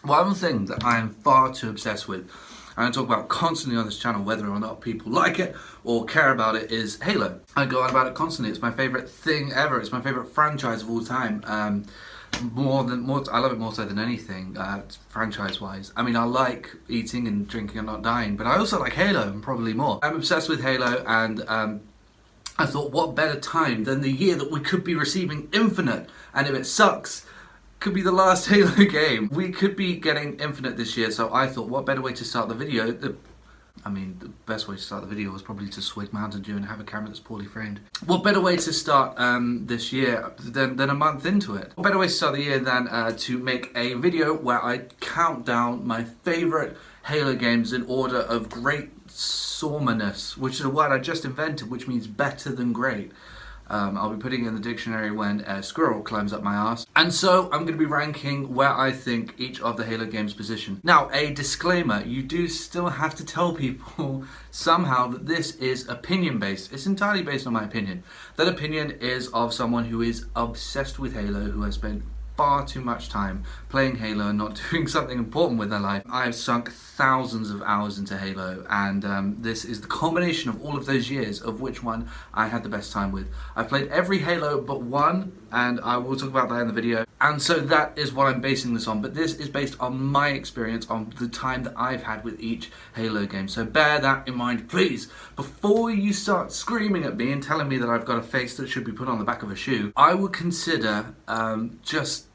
One thing that I am far too obsessed with, and I talk about constantly on this channel, whether or not people like it or care about it, is Halo. I go on about it constantly. It's my favorite thing ever. It's my favorite franchise of all time. I love it more so than anything, franchise-wise. I mean, I like eating and drinking and not dying, but I also like Halo, and probably more. I'm obsessed with Halo, and I thought, what better time than the year that we could be receiving Infinite, and if it sucks, could be the last Halo game. We could be getting Infinite this year, so I thought, what better way to start the video? The best way to start the video was probably to swig Mountain Dew and have a camera that's poorly framed. What better way to start this year than a month into it? What better way to start the year than to make a video where I count down my favourite Halo games in order of great soreness, which is a word I just invented, which means better than great. I'll be putting it in the dictionary when a squirrel climbs up my ass. And so I'm going to be ranking where I think each of the Halo games position. Now, a disclaimer, you do still have to tell people somehow that this is opinion based. It's entirely based on my opinion. That opinion is of someone who is obsessed with Halo, who has spent far too much time playing Halo and not doing something important with their life. I have sunk thousands of hours into Halo, and this is the combination of all of those years of which one I had the best time with. I've played every Halo but one, and I will talk about that in the video. And so that is what I'm basing this on, but this is based on my experience, on the time that I've had with each Halo game. So bear that in mind, please. Before you start screaming at me and telling me that I've got a face that should be put on the back of a shoe, I would consider just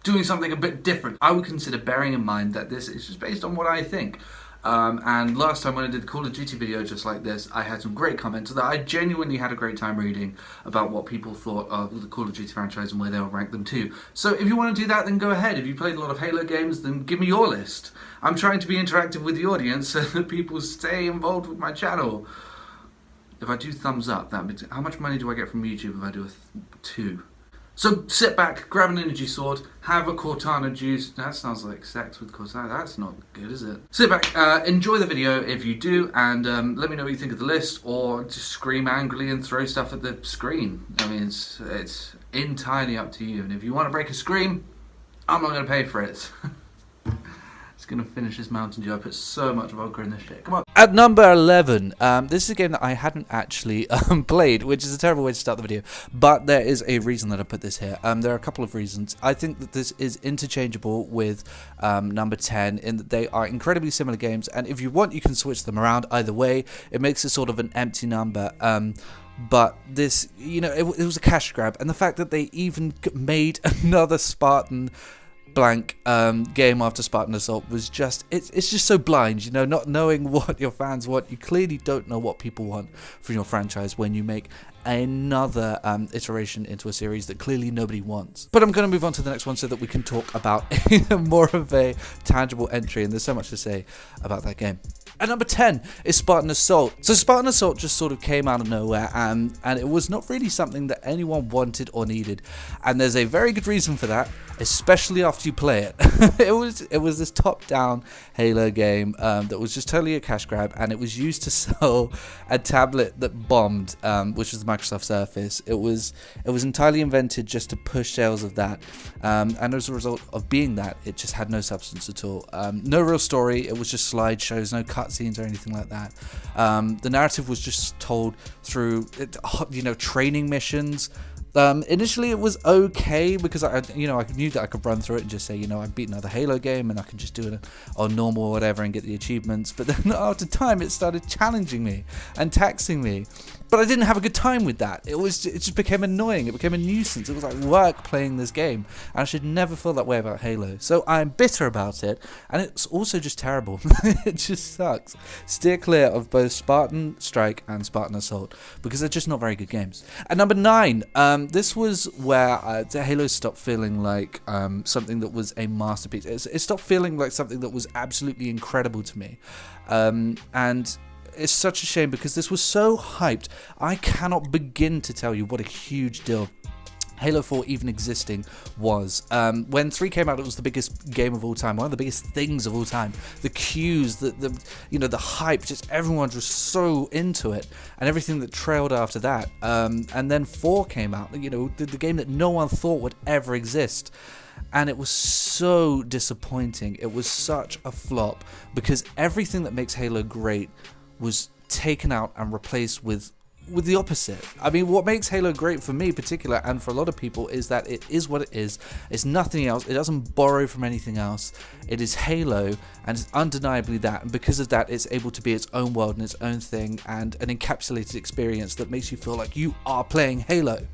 doing something a bit different. I would consider bearing in mind that this is just based on what I think. And last time when I did the Call of Duty video just like this, I had some great comments that I genuinely had a great time reading about what people thought of the Call of Duty franchise and where they'll rank them to. So if you want to do that, then go ahead. If you played a lot of Halo games, then give me your list. I'm trying to be interactive with the audience so that people stay involved with my channel. If I do thumbs up, that means, how much money do I get from YouTube if I do a 2? So sit back, grab an energy sword, have a Cortana juice. That sounds like sex with Cortana. That's not good, is it? Sit back, enjoy the video if you do, and let me know what you think of the list, or just scream angrily and throw stuff at the screen. I mean, it's entirely up to you. And if you want to break a scream, I'm not going to pay for it. Gonna finish this Mountain Dew. I put so much vodka in this shit. Come on. At number 11, this is a game that I hadn't actually played, which is a terrible way to start the video, but there is a reason that I put this here. There are a couple of reasons. I think that this is interchangeable with number 10 in that they are incredibly similar games, and if you want, you can switch them around either way. It makes it sort of an empty number. But this, you know, it was a cash grab, and the fact that they even made another Spartan blank game after Spartan Assault was just, it's just so blind, you know, not knowing what your fans want. You clearly don't know what people want from your franchise when you make another iteration into a series that clearly nobody wants. But I'm going to move on to the next one so that we can talk about more of a tangible entry, and there's so much to say about that game. At number 10 is Spartan Assault. So Spartan Assault just sort of came out of nowhere, and it was not really something that anyone wanted or needed. And there's a very good reason for that, especially after you play it. It was this top-down Halo game that was just totally a cash grab, and it was used to sell a tablet that bombed, which was the Microsoft Surface. It was entirely invented just to push sales of that, and as a result of being that, it just had no substance at all. No real story. It was just slideshows, no cutscenes or anything like that. The narrative was just told through, you know, training missions. Initially it was okay because I knew that I could run through it and just say, you know, I've beaten another Halo game and I can just do it on normal or whatever and get the achievements. But then after time it started challenging me and taxing me. But I didn't have a good time with that. It just became annoying. It became a nuisance. It was like work playing this game, and I should never feel that way about Halo. So I'm bitter about it, and it's also just terrible. It just sucks. Steer clear of both Spartan Strike and Spartan Assault because they're just not very good games. At number 9, this was where Halo stopped feeling like something that was a masterpiece. It stopped feeling like something that was absolutely incredible to me, and it's such a shame because this was so hyped. I cannot begin to tell you what a huge deal Halo 4 even existing was. When 3 came out, it was the biggest game of all time, one of the biggest things of all time. The queues, the hype, just everyone was so into it, and everything that trailed after that. And then 4 came out, the game that no one thought would ever exist. And it was so disappointing. It was such a flop because everything that makes Halo great was taken out and replaced with the opposite. I mean, what makes Halo great for me in particular, and for a lot of people, is that it is what it is. It's nothing else. It doesn't borrow from anything else. It is Halo, and it's undeniably that. And because of that, it's able to be its own world and its own thing, and an encapsulated experience that makes you feel like you are playing Halo.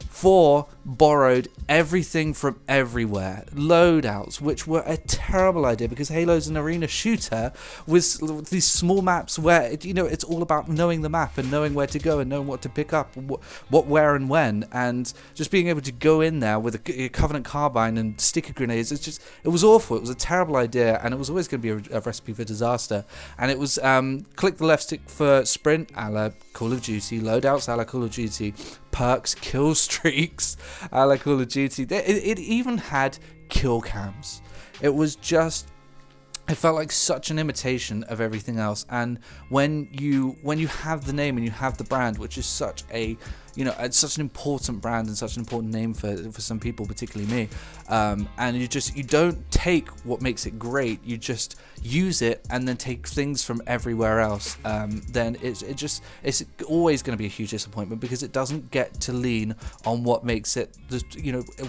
4 borrowed everything from everywhere. Loadouts, which were a terrible idea because Halo's an arena shooter with these small maps where it's all about knowing the map and knowing where to go and knowing what to pick up, what, where, and when, and just being able to go in there with a Covenant carbine and sticky grenades. It was awful. It was a terrible idea, and it was always going to be a recipe for disaster. And it was click the left stick for sprint, a la Call of Duty, loadouts, a la Call of Duty, perks, kill streaks, a la Call of Duty. It even had kill cams. It was just, it felt like such an imitation of everything else. And when you have the name and you have the brand, which is such a, it's such an important brand and such an important name for some people, particularly me, and you don't take what makes it great, you just use it and then take things from everywhere else, then it's always going to be a huge disappointment because it doesn't get to lean on what makes it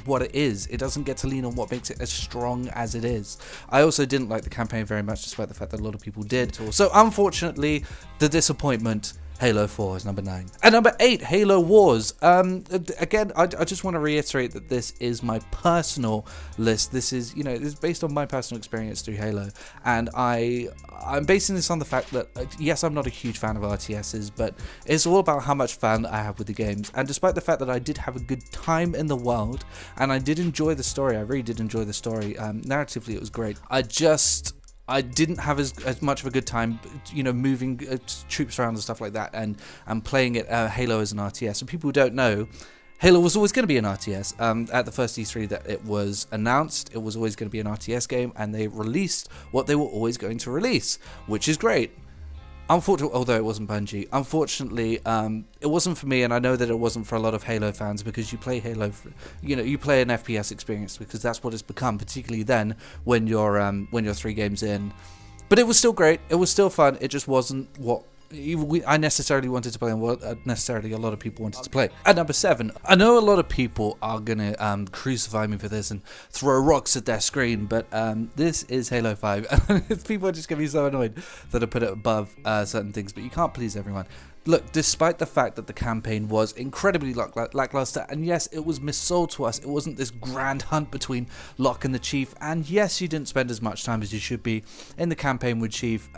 what it is. It doesn't get to lean on what makes it as strong as it is. I also didn't like the campaign very much, despite the fact that a lot of people did. So unfortunately, the disappointment, Halo 4 is number 9. And number 8, Halo Wars. Again, I just want to reiterate that this is my personal list. This is, this is based on my personal experience through Halo. And I'm basing this on the fact that, yes, I'm not a huge fan of RTSs, but it's all about how much fun I have with the games. And despite the fact that I did have a good time in the world, and I did enjoy the story, I really did enjoy the story. Narratively, it was great. I didn't have as much of a good time, moving troops around and stuff like that, and playing it Halo as an RTS. And people who don't know, Halo was always going to be an RTS. At the first E3 that it was announced, it was always going to be an RTS game, and they released what they were always going to release, which is great. Unfortunately, although it wasn't Bungie, unfortunately, it wasn't for me, and I know that it wasn't for a lot of Halo fans, because you play Halo, you play an FPS experience because that's what it's become, particularly then when you're 3 games in. But it was still great. It was still fun. It just wasn't what I necessarily wanted to play and what necessarily a lot of people wanted to play. At number 7, I know a lot of people are going to crucify me for this and throw rocks at their screen, but this is Halo 5. People are just going to be so annoyed that I put it above certain things, but you can't please everyone. Look, despite the fact that the campaign was incredibly lackluster, and yes, it was missold to us, it wasn't this grand hunt between Locke and the Chief, and yes, you didn't spend as much time as you should be in the campaign with Chief.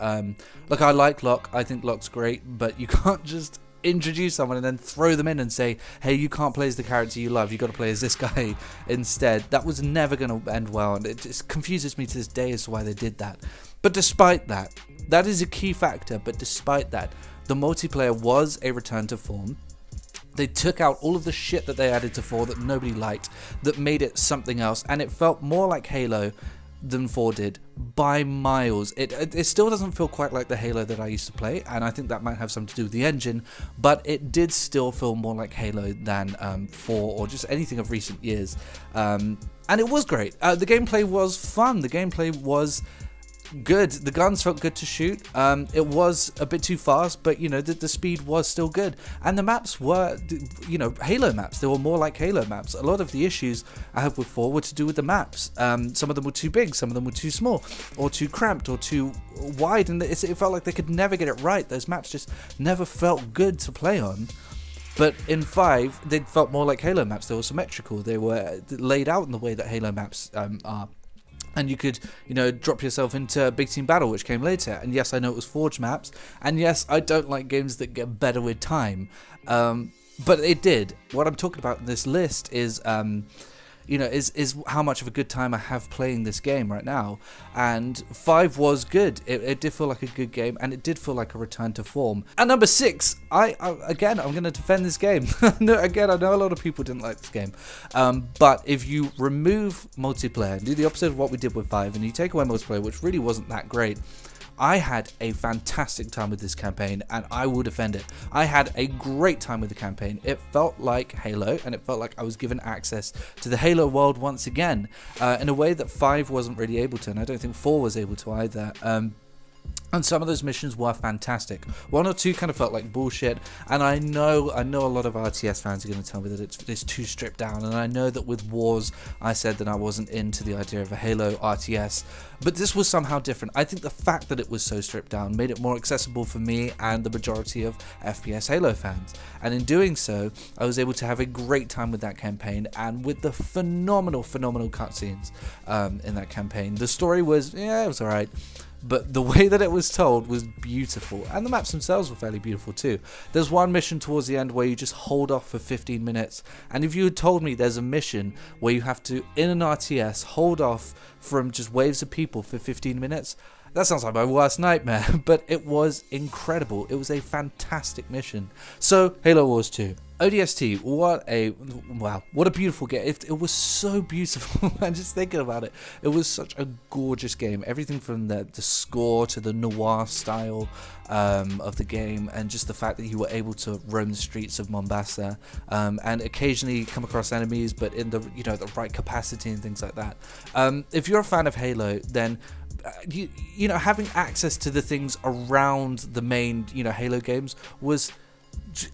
Look, I like Locke, I think Locke's great, but you can't just introduce someone and then throw them in and say, hey, you can't play as the character you love, you got to play as this guy instead. That was never going to end well, and it just confuses me to this day as to why they did that. But despite that, that is a key factor, but despite that, the multiplayer was a return to form. They took out all of the shit that they added to 4 that nobody liked, that made it something else, and it felt more like Halo than 4 did by miles. It still doesn't feel quite like the Halo that I used to play, and I think that might have something to do with the engine, but it did still feel more like Halo than 4 or just anything of recent years. And it was great. The gameplay was fun. The gameplay was good. The guns felt good to shoot. It was a bit too fast, but the speed was still good, and the maps were Halo maps. They were more like Halo maps. A lot of the issues I had with 4 were to do with the maps. Some of them were too big, some of them were too small, or too cramped, or too wide, and it felt like they could never get it right. Those maps just never felt good to play on. But in 5, they felt more like Halo maps. They were symmetrical. They were laid out in the way that Halo maps are. And you could, drop yourself into Big Team Battle, which came later. And yes, I know it was Forge maps. And yes, I don't like games that get better with time. But it did. What I'm talking about in this list is is how much of a good time I have playing this game right now. And 5 was good. It did feel like a good game, and it did feel like a return to form. And number 6, I'm going to defend this game. Again, I know a lot of people didn't like this game, but if you remove multiplayer and do the opposite of what we did with 5, and you take away multiplayer, which really wasn't that great, I had a fantastic time with this campaign, and I will defend it. I had a great time with the campaign. It felt like Halo, and it felt like I was given access to the Halo world once again, in a way that 5 wasn't really able to, and I don't think 4 was able to either. And some of those missions were fantastic. 1 or 2 kind of felt like bullshit, and I know a lot of RTS fans are going to tell me that it's too stripped down, and I know that with Wars, I said that I wasn't into the idea of a Halo RTS, but this was somehow different. I think the fact that it was so stripped down made it more accessible for me and the majority of FPS Halo fans, and in doing so, I was able to have a great time with that campaign, and with the phenomenal cutscenes in that campaign. The story was, it was alright, but the way that it was told was beautiful, and the maps themselves were fairly beautiful too. There's one mission towards the end where you just hold off for 15 minutes, and if you had told me there's a mission where you have to, in an RTS, hold off from just waves of people for 15 minutes, that sounds like my worst nightmare, but it was incredible. It was a fantastic mission. So, Halo Wars 2. ODST, what a beautiful game. It was so beautiful. I'm just thinking about it. It was such a gorgeous game. Everything from the score to the noir style of the game, and just the fact that you were able to roam the streets of Mombasa and occasionally come across enemies, but in the the right capacity and things like that. If you're a fan of Halo, then having access to the things around the main Halo games was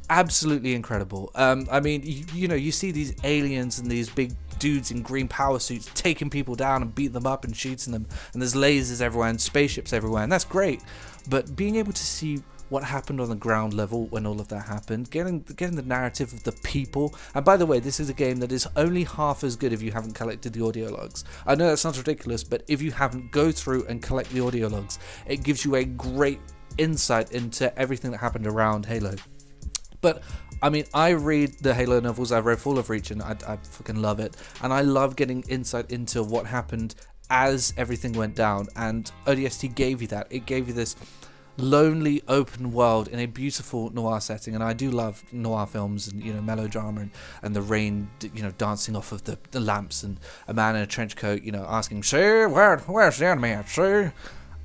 absolutely incredible. I mean, you see these aliens and these big dudes in green power suits taking people down and beating them up and shooting them, and there's lasers everywhere and spaceships everywhere, and that's great. But being able to see what happened on the ground level when all of that happened, getting the narrative of the people. And by the way, this is a game that is only half as good if you haven't collected the audio logs. I know that sounds ridiculous, but if you haven't, go through and collect the audio logs. It gives you a great insight into everything that happened around Halo. But I mean, I read the Halo novels. I've read Fall of Reach, and I fucking love it. And I love getting insight into what happened as everything went down. And ODST gave you that. It gave you this lonely open world in a beautiful noir setting, and I do love noir films and melodrama and the rain dancing off of the lamps, and a man in a trench coat asking, "Sir, where's the enemy at, sir?"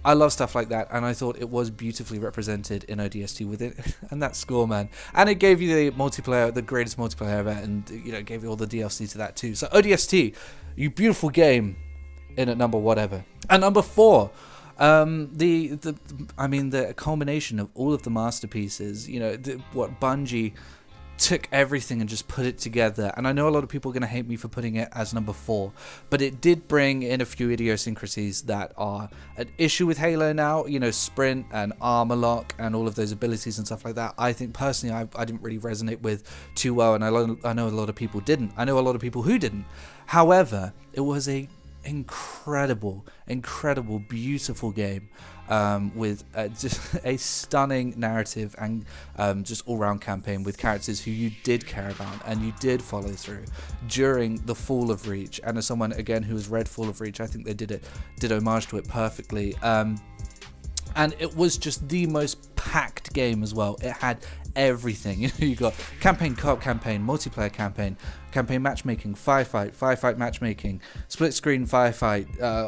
I love stuff like that, and I thought it was beautifully represented in ODST with it and that score, man. And it gave you the multiplayer, the greatest multiplayer ever, and it gave you all the DLC to that too. So ODST, you beautiful game, in at number whatever. And number 4, the culmination of all of the masterpieces. What Bungie took everything and just put it together. And I know a lot of people are going to hate me for putting it as number 4, but it did bring in a few idiosyncrasies that are an issue with Halo now. Sprint and armor lock and all of those abilities and stuff like that. I think personally I didn't really resonate with too well, and I know a lot of people didn't. I know a lot of people who didn't. However, it was a incredible, beautiful game with just a stunning narrative and just all-round campaign with characters who you did care about and you did follow through during the Fall of Reach. And as someone again who has read Fall of Reach, I think they did homage to it perfectly. And it was just the most packed game as well. It had everything. You got campaign, co-op campaign, multiplayer campaign matchmaking, firefight matchmaking, split screen firefight,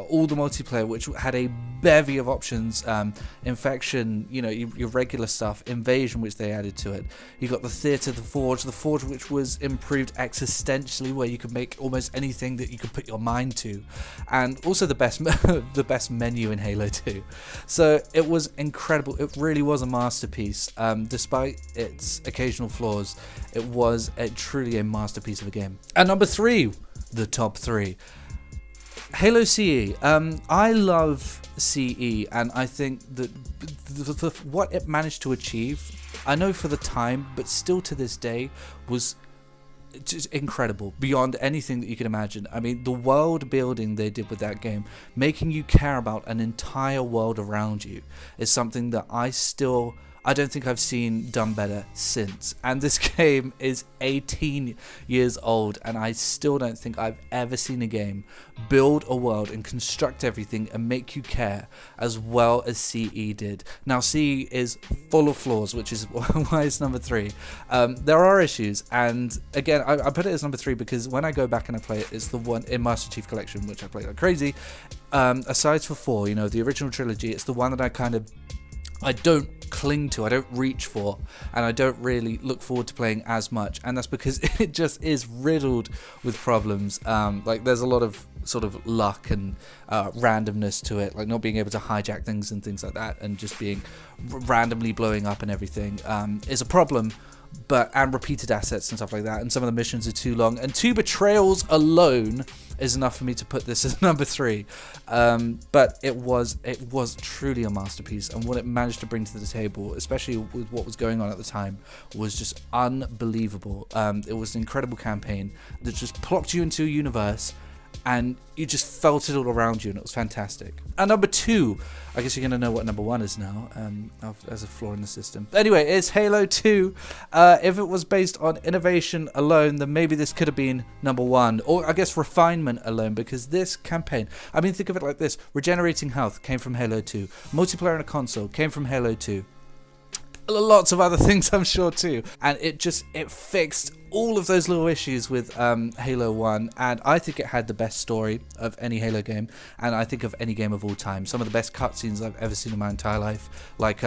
all the multiplayer, which had a bevy of options, infection, your regular stuff, invasion, which they added to it. You got the theater, the forge, which was improved existentially, where you could make almost anything that you could put your mind to, and also the best menu in Halo 2. So it was incredible. It really was a masterpiece. Despite its occasional flaws, it was truly a masterpiece of a game. And number 3, the top 3. Halo CE. I love CE, and I think that what it managed to achieve, I know for the time, but still to this day, was just incredible, beyond anything that you can imagine. I mean, the world building they did with that game, making you care about an entire world around you, is something that I I don't think I've seen done better since. And this game is 18 years old, and I still don't think I've ever seen a game build a world and construct everything and make you care as well as CE did. Now, CE is full of flaws, which is why it's number 3. There are issues, and again, I put it as number 3 because when I go back and I play it, it's the one in Master Chief Collection, which I play like crazy. Aside for 4, the original trilogy, it's the one that I don't cling to, I don't reach for, and I don't really look forward to playing as much, and that's because it just is riddled with problems. Like there's a lot of sort of luck and randomness to it, like not being able to hijack things and things like that, and just being randomly blowing up and everything is a problem. And repeated assets and stuff like that, and some of the missions are too long, and 2 betrayals alone is enough for me to put this as number 3. But it was truly a masterpiece, and what it managed to bring to the table, especially with what was going on at the time, was just unbelievable. It was an incredible campaign that just plopped you into a universe, and you just felt it all around you, and it was fantastic. And number 2, I guess you're going to know what number 1 is now, as a flaw in the system. Anyway, it's Halo 2. If it was based on innovation alone, then maybe this could have been number 1, or I guess refinement alone, because this campaign, I mean, think of it like this: regenerating health came from Halo 2, multiplayer on a console came from Halo 2, lots of other things I'm sure too, and it fixed all of those little issues with Halo 1, and I think it had the best story of any Halo game, and I think of any game of all time. Some of the best cutscenes I've ever seen in my entire life, like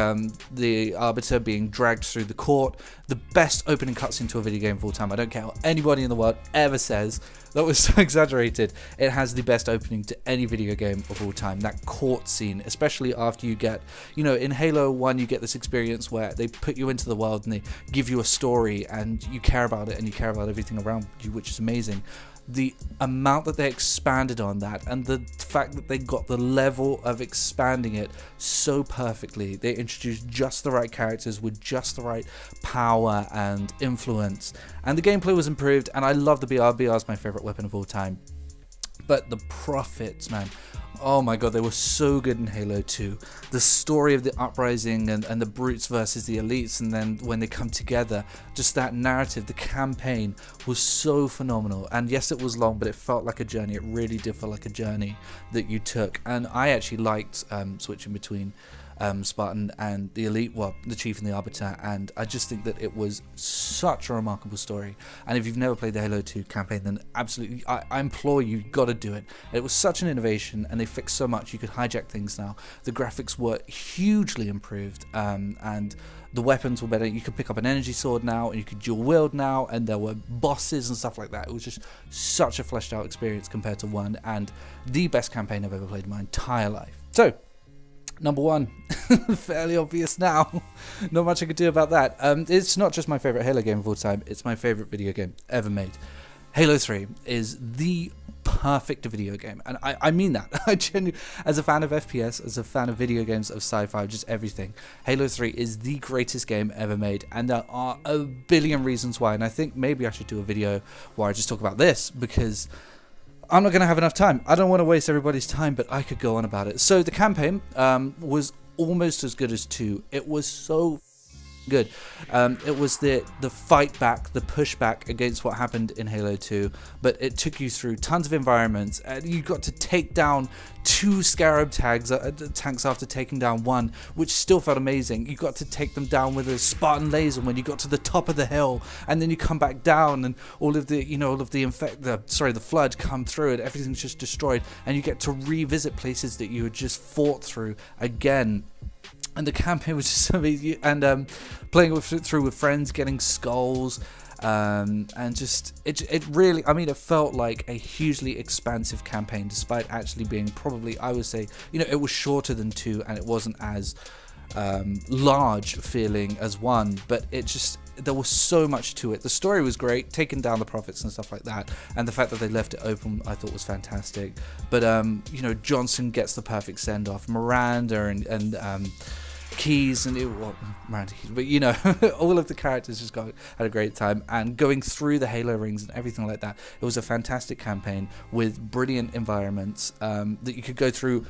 the Arbiter being dragged through the court, the best opening cutscene to a video game of all time. I don't care what anybody in the world ever says, that was so exaggerated. It has the best opening to any video game of all time. That court scene, especially after you get, in Halo 1 you get this experience where they put you into the world and they give you a story and you care about it and you care about everything around you, which is amazing. The amount that they expanded on that, and the fact that they got the level of expanding it so perfectly. They introduced just the right characters with just the right power and influence, and the gameplay was improved, and I love the BR. BR is my favorite weapon of all time. But the profits, man, oh my god, they were so good in Halo 2. The story of the uprising and the brutes versus the elites, and then when they come together, just that narrative, the campaign was so phenomenal. And yes, it was long, but it felt like a journey. It really did feel like a journey that you took. And I actually liked switching between Spartan and the elite, well, the chief and the arbiter, and I just think that it was such a remarkable story. And if you've never played the Halo 2 campaign, then absolutely, I implore you, you've got to do it. It was such an innovation, and they fixed so much. You could hijack things now. The graphics were hugely improved, and the weapons were better. You could pick up an energy sword now, and you could dual wield now, and there were bosses and stuff like that. It was just such a fleshed out experience compared to 1, and the best campaign I've ever played in my entire life. So, number 1, fairly obvious now. Not much I could do about that. It's not just my favourite Halo game of all time, it's my favourite video game ever made. Halo 3 is the perfect video game, and I mean that. I genuinely, as a fan of FPS, as a fan of video games, of sci-fi, just everything, Halo 3 is the greatest game ever made, and there are a billion reasons why, and I think maybe I should do a video where I just talk about this, because I'm not going to have enough time. I don't want to waste everybody's time, but I could go on about it. So the campaign was almost as good as 2. It was so good. It was the fight back, the pushback against what happened in Halo 2, but it took you through tons of environments, and you got to take down 2 Scarab tanks after taking down 1, which still felt amazing. You got to take them down with a Spartan laser when you got to the top of the hill, and then you come back down, and all of the the flood come through, and everything's just destroyed, and you get to revisit places that you had just fought through again. And the campaign was just amazing, and playing through with friends, getting skulls, and just it really, I mean, it felt like a hugely expansive campaign, despite actually being probably, I would say, it was shorter than 2, and it wasn't as large feeling as 1, but there was so much to it. The story was great, taking down the prophets and stuff like that, and the fact that they left it open I thought was fantastic. But Johnson gets the perfect send-off, Miranda and Keys, and Miranda Keys, but all of the characters just had a great time, and going through the Halo rings and everything like that. It was a fantastic campaign with brilliant environments that you could go through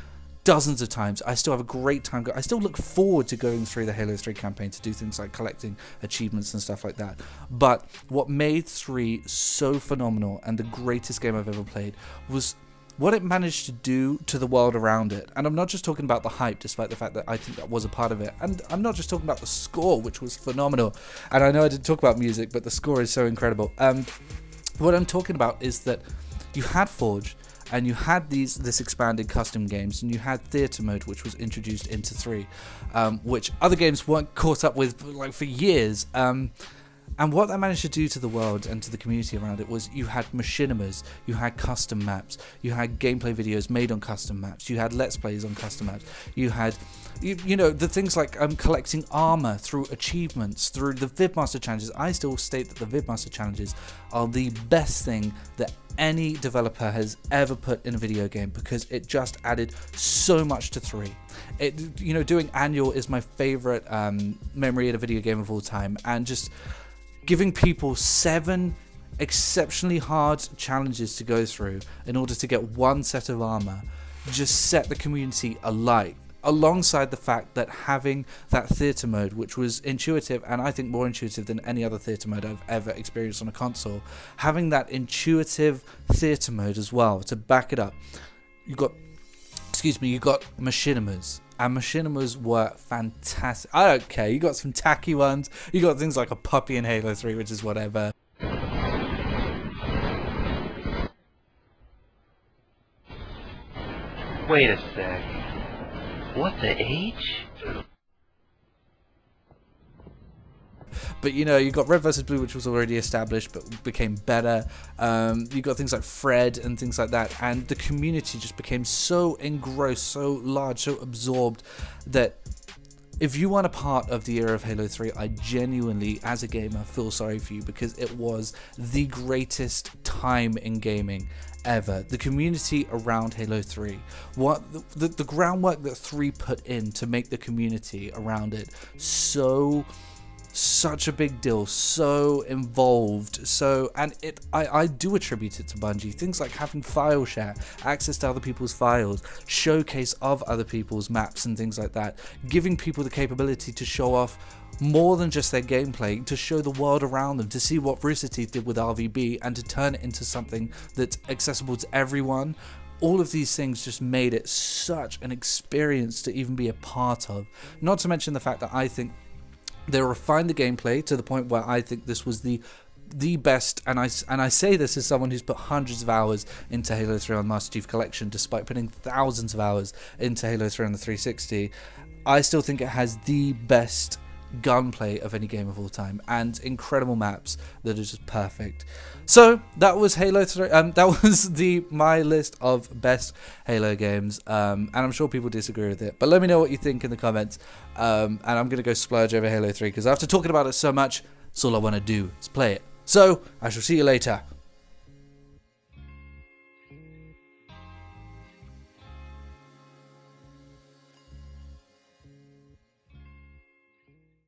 dozens of times. I still have a great time. I still look forward to going through the Halo 3 campaign to do things like collecting achievements and stuff like that. But what made 3 so phenomenal and the greatest game I've ever played was what it managed to do to the world around it. And I'm not just talking about the hype, despite the fact that I think that was a part of it. And I'm not just talking about the score, which was phenomenal. And I know I didn't talk about music, but the score is so incredible. What I'm talking about is that you had Forge, and you had this expanded custom games, and you had theater mode, which was introduced into 3, which other games weren't caught up with like for years. And what that managed to do to the world and to the community around it was you had machinimas, you had custom maps, you had gameplay videos made on custom maps, you had let's plays on custom maps, you had you know, the things like collecting armor through achievements, through the VidMaster challenges. I still state that the VidMaster challenges are the best thing that any developer has ever put in a video game, because it just added so much to 3. You know, doing annual is my favorite memory in a video game of all time, and just giving people 7 exceptionally hard challenges to go through in order to get one set of armor just set the community alight, alongside the fact that having that theater mode, which was intuitive, and I think more intuitive than any other theater mode I've ever experienced on a console, having that intuitive theater mode as well to back it up. You got machinimas, and machinimas were fantastic. I don't care, you got some tacky ones, you got things like a puppy in Halo 3, which is whatever. Wait a sec. What the H? But you know, you got Red vs Blue, which was already established but became better. You got things like Fred and things like that, and the community just became so engrossed, so large, so absorbed, that if you weren't a part of the era of Halo 3, I genuinely, as a gamer, feel sorry for you, because it was the greatest time in gaming ever. The community around Halo 3, what the groundwork that 3 put in to make the community around it such a big deal, so involved, and I do attribute it to Bungie. Things like having file share, access to other people's files, showcase of other people's maps and things like that, giving people the capability to show off more than just their gameplay, to show the world around them, to see what Rooster Teeth did with RVB, and to turn it into something that's accessible to everyone. All of these things just made it such an experience to even be a part of. Not to mention the fact that I think they refined the gameplay to the point where I think this was the best, and I say this as someone who's put hundreds of hours into Halo 3 on Master Chief Collection, despite putting thousands of hours into Halo 3 on the 360. I still think it has the best gunplay of any game of all time, and incredible maps that are just perfect. So that was Halo 3. That was my list of best Halo games, and I'm sure people disagree with it, but let me know what you think in the comments. And I'm gonna go splurge over Halo 3, because after talking about it so much, that's all I want to do is play it. So I shall see you later.